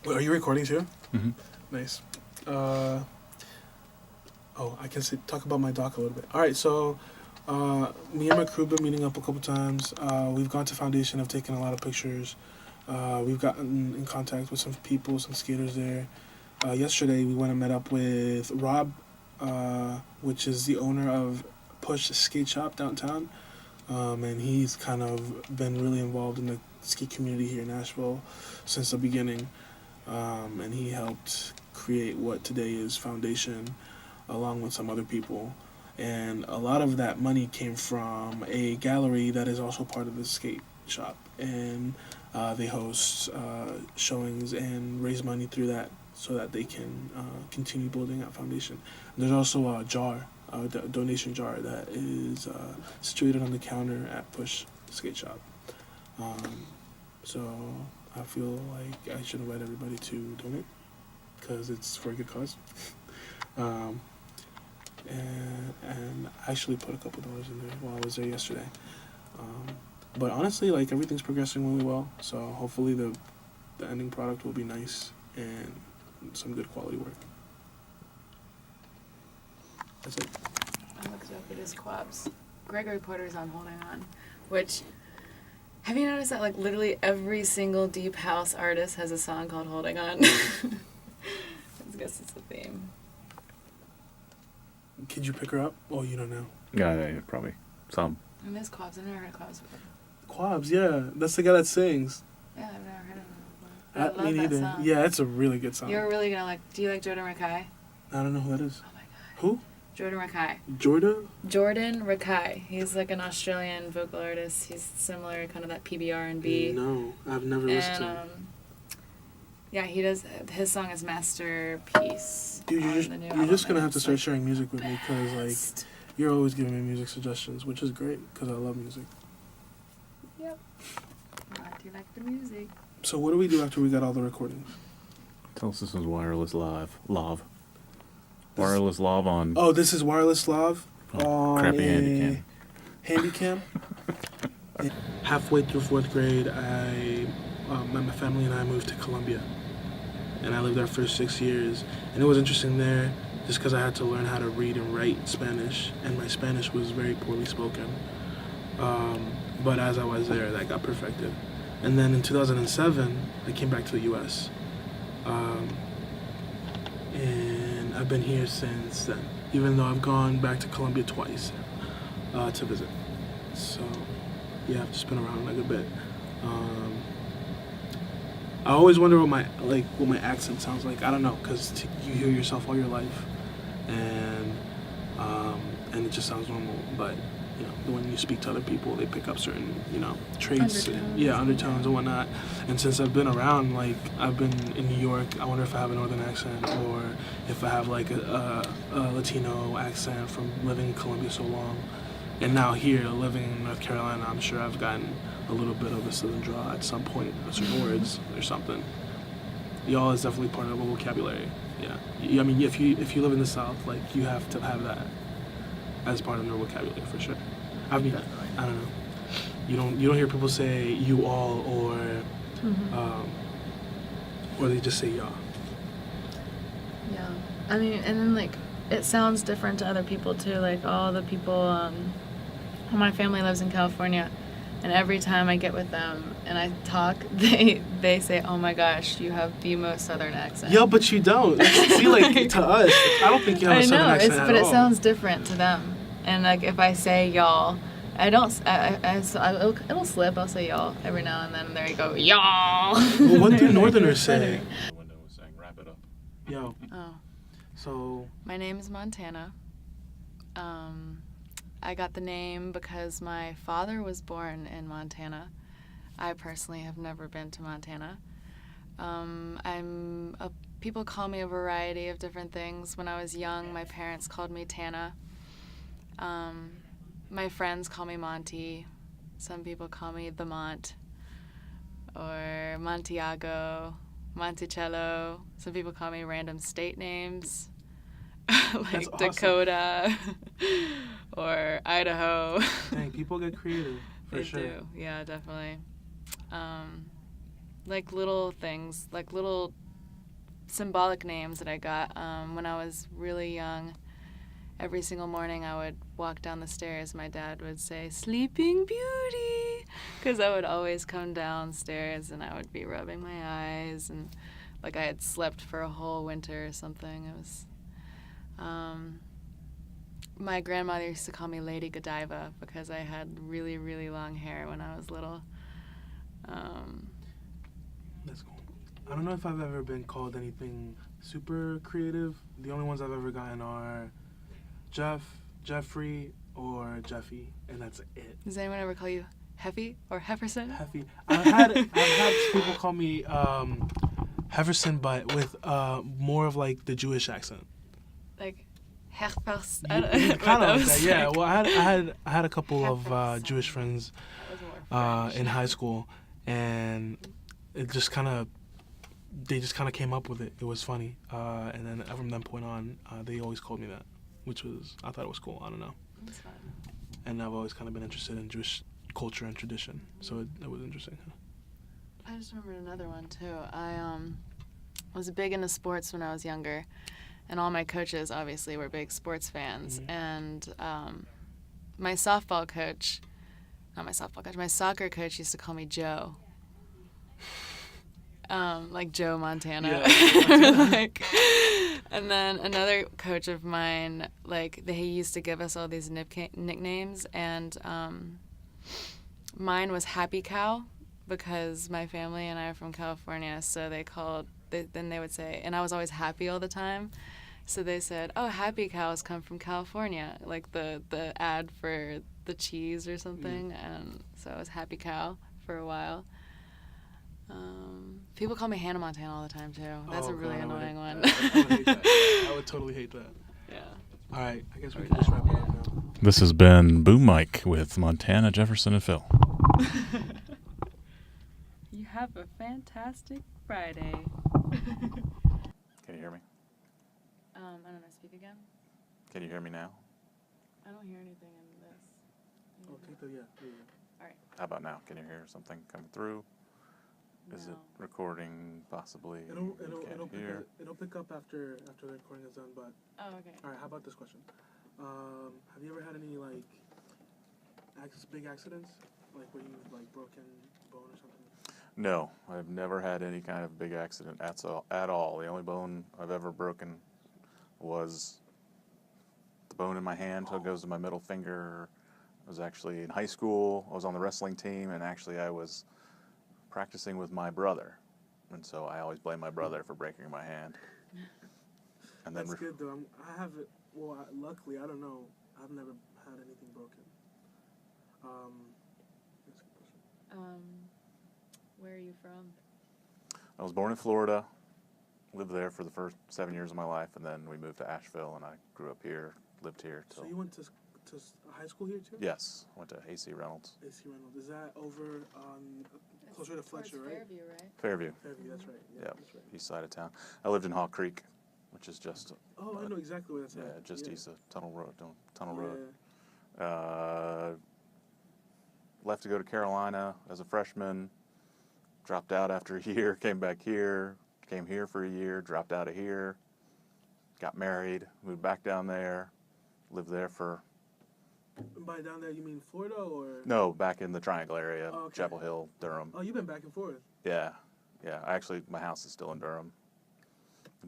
Wait, are you recording too? Mm-hmm. Nice. I can talk about my doc a little bit. All right, so me and my crew been meeting up a couple times. We've gone to Foundation. I've taken a lot of pictures. We've gotten in contact with some people, some skaters there. Yesterday, we went and met up with Rob, which is the owner of Push Skate Shop downtown. And he's kind of been really involved in the skate community here in Nashville since the beginning. And he helped create what today is Foundation, along with some other people. And a lot of that money came from a gallery that is also part of the skate shop. And they host showings and raise money through that so that they can continue building out Foundation. There's also a jar, a donation jar that is situated on the counter at Push Skate Shop. So I feel like I should invite everybody to donate because it's for a good cause. And I actually put a couple dollars in there while I was there yesterday. But honestly, like, everything's progressing really well. So hopefully the ending product will be nice and some good quality work. That's it. I looked it up. It is Quabs. Gregory Porter's on Holding On, which, have you noticed that, like, literally every single deep house artist has a song called Holding On? I guess it's a theme. Could you pick her up? Oh, you don't know. Yeah, probably some. I miss Quabs. I've never heard of Quabs before. Quabs, yeah. That's the guy that sings. Yeah, I've never heard of him before. I love Me that neither. song. Yeah, it's a really good song. You're really gonna like. Do you like Jordan Rakai? I don't know who that is. Oh my god. Who? Jordan Rakai. Jordan Rakai. He's like an Australian vocal artist. He's similar, kind of that PBR&B. No, I've never listened to him. Yeah, he does. His song is Masterpiece. Dude, you're just gonna have to start sharing music with me because, like, you're always giving me music suggestions, which is great because I love music. Yep. I do like the music. So what do we do after we got all the recordings? Tell us this is Wireless Lav. Wireless Lav on... Oh, this is Wireless Lav on crappy Handycam. Halfway through 4th grade, my family and I moved to Colombia. And I lived there for 6 years. And it was interesting there just because I had to learn how to read and write Spanish. And my Spanish was very poorly spoken. But as I was there, that got perfected. And then in 2007, I came back to the U.S. And I've been here since then, even though I've gone back to Colombia twice to visit. So, yeah, I've just been around like a bit. I always wonder what my accent sounds like. I don't know, because you hear yourself all your life, and it just sounds normal. But you know, when you speak to other people, they pick up certain traits, undertones and whatnot. And since I've been around, like I've been in New York, I wonder if I have a northern accent or if I have like a Latino accent from living in Colombia so long. And now here, living in North Carolina, I'm sure I've gotten a little bit of a southern draw at some point, certain words or something. Y'all is definitely part of the vocabulary. Yeah. I mean, if you live in the South, like, you have to have that as part of their vocabulary for sure. I mean, I don't know. You don't hear people say you all or they just say y'all. Yeah. I mean, and then, like, it sounds different to other people too. Like, all the people, my family lives in California, and every time I get with them and I talk, they say, "Oh my gosh, you have the most southern accent." Yeah, but you don't. See, like, to us, I don't think you have a southern accent at all. But it sounds different to them. And like, if I say y'all, it'll slip. I'll say y'all every now and then. And there you go, y'all. Well, what do Northerners say? The window was saying, wrap it up. Yo. Oh. So. My name is Montana. I got the name because my father was born in Montana. I personally have never been to Montana. People call me a variety of different things. When I was young, my parents called me Tana. My friends call me Monty. Some people call me the Mont, or Montiago, Monticello. Some people call me random state names. Like awesome. Dakota or Idaho. Dang, people get creative. They do, yeah, definitely. Like little things, like little symbolic names that I got. When I was really young, every single morning I would walk down the stairs. My dad would say, "Sleeping Beauty," because I would always come downstairs and I would be rubbing my eyes and like I had slept for a whole winter or something. It was. My grandmother used to call me Lady Godiva because I had really, really long hair when I was little. That's cool. I don't know if I've ever been called anything super creative. The only ones I've ever gotten are Jeff, Jeffrey, or Jeffy, and that's it. Does anyone ever call you Heffy or Hefferson? Heffy. I've had people call me Hefferson, but with more of like the Jewish accent. Like Hefferson. Kind of like that, yeah. Well, I had a couple of Jewish friends in high school, and it just kind of they just kind of came up with it. It was funny, and then from that point on, they always called me that, which was I thought it was cool. I don't know. That's fun. And I've always kind of been interested in Jewish culture and tradition, so it was interesting. I just remembered another one too. I was big into sports when I was younger, and all my coaches obviously were big sports fans. Mhm. And my soccer coach used to call me Joe. Like Joe Montana. Yeah. Like, and then another coach of mine, like he used to give us all these nicknames, and mine was Happy Cow because my family and I are from California, so then they would say, and I was always happy all the time, so they said, "Oh, Happy Cows come from California," like the ad for the cheese or something, and so I was Happy Cow for a while. People call me Hannah Montana all the time too. That's a really annoying one. I would hate that. I would totally hate that. Yeah. All right, I guess we can just wrap it up now. This has been Boom Mike with Montana, Jefferson, and Phil. You have a fantastic Friday. Can you hear me? I don't know. Speak again. Can you hear me now? I don't hear anything in this. Oh, take the there you go. How about now? Can you hear something coming through? Is it recording possibly? You can't hear. It'll pick up after the recording is done. But Oh, okay. all right, how about this question? Have you ever had any like big accidents, like where you've like broken bone or something? No, I've never had any kind of big accident at all. The only bone I've ever broken was the bone in my hand, so it goes to my middle finger. I was actually in high school. I was on the wrestling team, and actually I was practicing with my brother, and so I always blame my brother for breaking my hand. And then That's good though. I have it. Well, luckily, I don't know. I've never had anything broken. That's a good question. Where are you from? I was born in Florida, lived there for the first 7 years of my life, and then we moved to Asheville, and I grew up here, lived here till. So you went to high school here too? Yes, went to AC Reynolds. AC Reynolds. Is that over on closer to Fletcher, right? Fairview, right? Fairview. Fairview, that's right. Yeah, Yep. that's right. East side of town. I lived in Hawk Creek, which is just Oh, I know exactly where that's at. just east of Tunnel Road. Tunnel Yeah. Road. Left to go to Carolina as a freshman. Dropped out after a year. Came back here. Came here for a year. Dropped out of here. Got married. Moved back down there. Lived there for. By down there, you mean Florida or? No, back in the Triangle area. Oh, okay. Chapel Hill, Durham. Oh, you've been back and forth. Yeah. My house is still in Durham,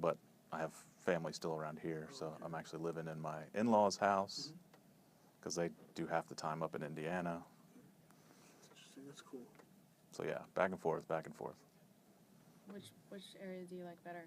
but I have family still around here, so I'm actually living in my in-laws' house because they do half the time up in Indiana. That's interesting. That's cool. So yeah, back and forth, back and forth. Which area do you like better?